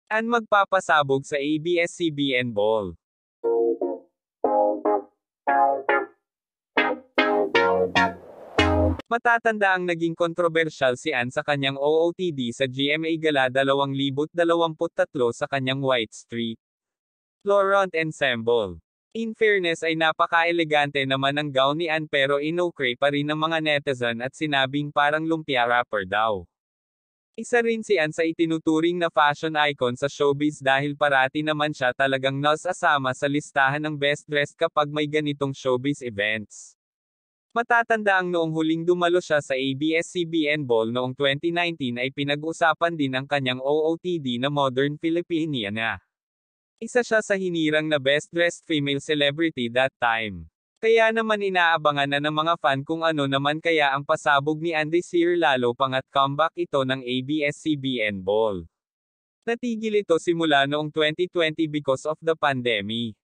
An magpapasabog sa ABS-CBN Ball. Matatanda ang naging kontrobersyal si Ann sa kanyang OOTD sa GMA Gala 2023 sa kanyang White Street Laurent Ensemble. In fairness ay napaka-elegante naman ang gown ni Ann pero inokray pa rin ng mga netizen at sinabing parang lumpia wrapper daw. Isa rin si Ann sa itinuturing na fashion icon sa showbiz dahil parati naman siya talagang nasasama sa listahan ng best dressed kapag may ganitong showbiz events. Matatanda ang noong huling dumalo siya sa ABS-CBN Ball noong 2019 ay pinag-usapan din ang kanyang OOTD na Modern Filipiniana. Isa siya sa hinirang na best dressed female celebrity that time. Kaya naman inaabangan na ng mga fan kung ano naman kaya ang pasabog ni Ann this year lalo pangat comeback ito ng ABS-CBN Ball. Natigil ito simula noong 2020 because of the pandemic.